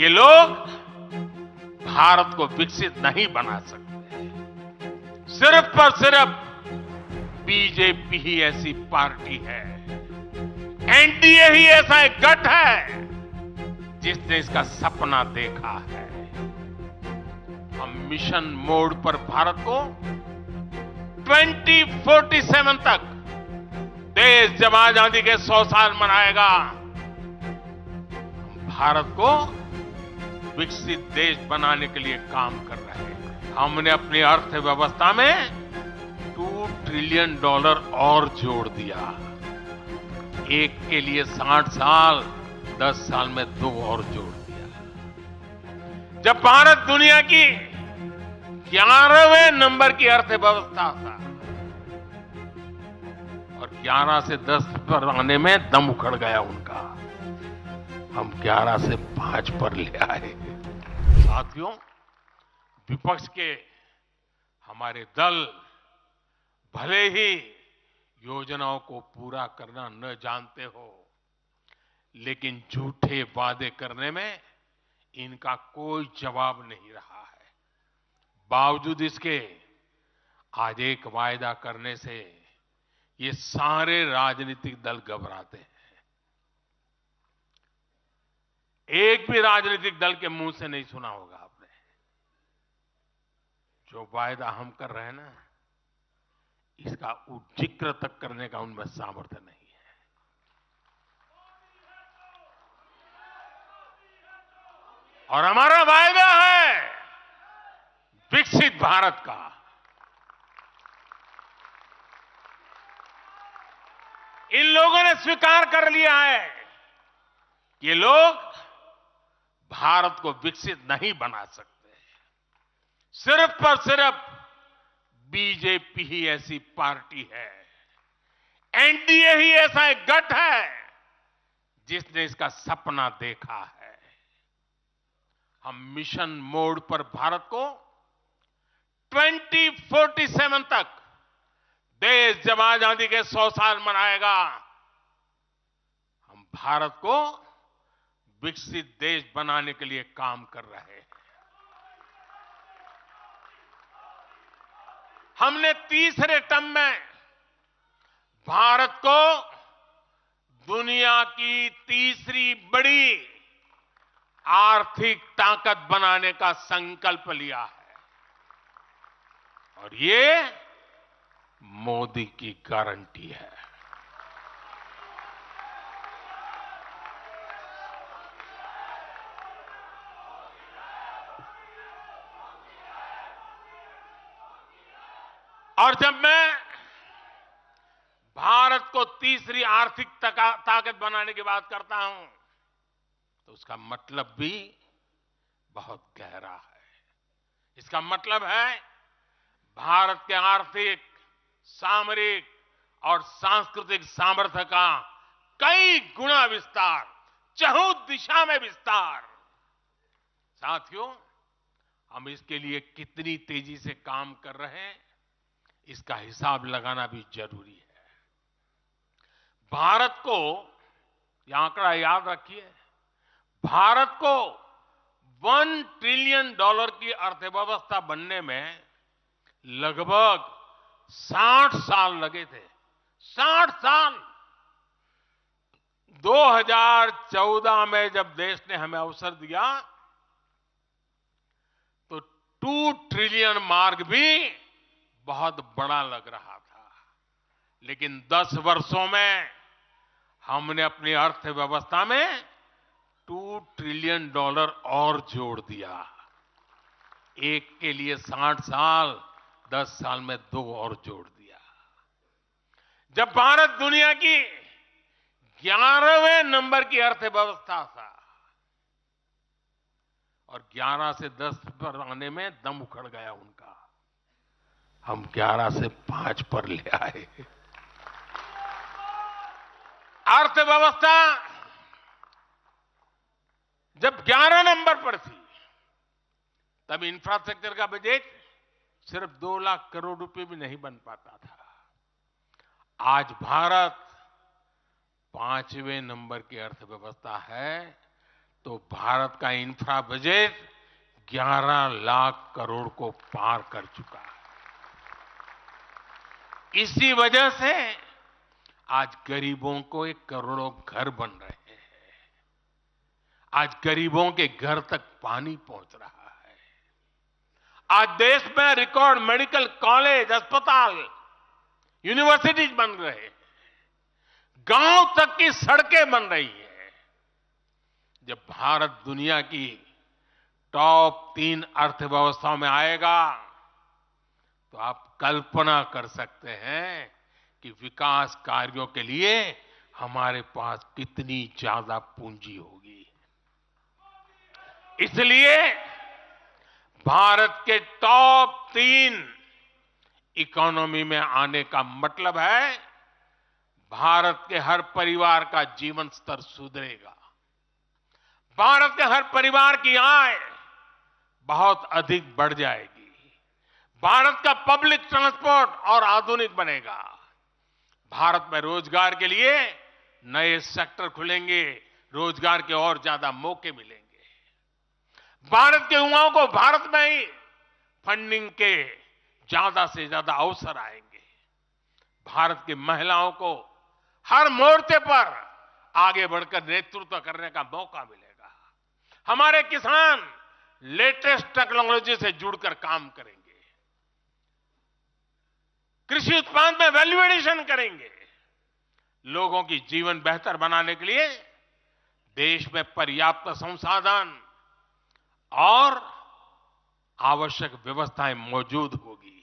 ये लोग भारत को विकसित नहीं बना सकते। सिर्फ और सिर्फ बीजेपी ही ऐसी पार्टी है, एनडीए ही ऐसा एक गठ है जिसने इसका सपना देखा है। हम मिशन मोड पर भारत को 2047 तक देश जब आजादी के 100 साल मनाएगा, भारत को विकसित देश बनाने के लिए काम कर रहे हैं। हमने अपनी अर्थव्यवस्था में $2 ट्रिलियन और जोड़ दिया। एक के लिए 60 साल, 10 साल में 2 और जोड़ दिया। जब भारत दुनिया की 11वें नंबर की अर्थव्यवस्था था और 11 से 10 पर आने में दम उखड़ गया उनका, हम 11 से 5 पर ले आए। साथियों, विपक्ष के हमारे दल भले ही योजनाओं को पूरा करना न जानते हो, लेकिन झूठे वादे करने में इनका कोई जवाब नहीं रहा है। बावजूद इसके आज एक वायदा करने से ये सारे राजनीतिक दल घबराते हैं। एक भी राजनीतिक दल के मुंह से नहीं सुना होगा आपने। जो वायदा हम कर रहे हैं ना, इसका जिक्र तक करने का उनमें सामर्थ्य नहीं है। और हमारा वायदा है विकसित भारत का। इन लोगों ने स्वीकार कर लिया है कि ये लोग भारत को विकसित नहीं बना सकते। सिर्फ और सिर्फ बीजेपी ही ऐसी पार्टी है, एनडीए ही ऐसा एक गठ है जिसने इसका सपना देखा है। हम मिशन मोड पर भारत को 2047 तक देश जब आजादी के 100 साल मनाएगा, हम भारत को विकसित देश बनाने के लिए काम कर रहे हैं। हमने तीसरे टर्म में भारत को दुनिया की तीसरी बड़ी आर्थिक ताकत बनाने का संकल्प लिया है, और ये मोदी की गारंटी है। और जब मैं भारत को तीसरी आर्थिक ताकत बनाने की बात करता हूं, तो उसका मतलब भी बहुत गहरा है। इसका मतलब है भारत के आर्थिक, सामरिक और सांस्कृतिक सामर्थ्य का कई गुना विस्तार, चहुं दिशा में विस्तार। साथियों, हम इसके लिए कितनी तेजी से काम कर रहे हैं, इसका हिसाब लगाना भी जरूरी है। भारत को, यह आंकड़ा याद रखिए, भारत को $1 ट्रिलियन की अर्थव्यवस्था बनने में लगभग 60 साल लगे थे। 60 साल। 2014 में जब देश ने हमें अवसर दिया तो 2 ट्रिलियन मार्क भी बहुत बड़ा लग रहा था, लेकिन 10 वर्षों में हमने अपनी अर्थव्यवस्था में $2 ट्रिलियन और जोड़ दिया। एक के लिए 60 साल, 10 साल में 2 और जोड़ दिया। जब भारत दुनिया की 11वें नंबर की अर्थव्यवस्था था और 11 से 10 पर आने में दम उखड़ गया उनका, हम 11 से 5 पर ले आए। अर्थव्यवस्था जब 11 नंबर पर थी, तब इंफ्रास्ट्रक्चर का बजट सिर्फ 2 लाख करोड़ रुपए भी नहीं बन पाता था। आज भारत 5वें नंबर की अर्थव्यवस्था है, तो भारत का इंफ्रा बजट 11 लाख करोड़ को पार कर चुका है। इसी वजह से आज गरीबों को एक करोड़ों घर बन रहे हैं। आज गरीबों के घर तक पानी पहुंच रहा है। आज देश में रिकॉर्ड मेडिकल कॉलेज, अस्पताल, यूनिवर्सिटीज बन रहे हैं। गांव तक की सड़कें बन रही हैं। जब भारत दुनिया की टॉप 3 अर्थव्यवस्थाओं में आएगा तो आप कल्पना कर सकते हैं कि विकास कार्यों के लिए हमारे पास कितनी ज्यादा पूंजी होगी। इसलिए भारत के टॉप 3 इकोनॉमी में आने का मतलब है भारत के हर परिवार का जीवन स्तर सुधरेगा। भारत के हर परिवार की आय बहुत अधिक बढ़ जाएगी। भारत का पब्लिक ट्रांसपोर्ट और आधुनिक बनेगा। भारत में रोजगार के लिए नए सेक्टर खुलेंगे, रोजगार के और ज्यादा मौके मिलेंगे। भारत के युवाओं को भारत में ही फंडिंग के ज्यादा से ज्यादा अवसर आएंगे। भारत की महिलाओं को हर मोर्चे पर आगे बढ़कर नेतृत्व करने का मौका मिलेगा। हमारे किसान लेटेस्ट टेक्नोलॉजी से जुड़कर काम करेंगे। कृषि उत्पाद में वैल्यू एडिशन करेंगे। लोगों की जीवन बेहतर बनाने के लिए देश में पर्याप्त संसाधन और आवश्यक व्यवस्थाएं मौजूद होगी।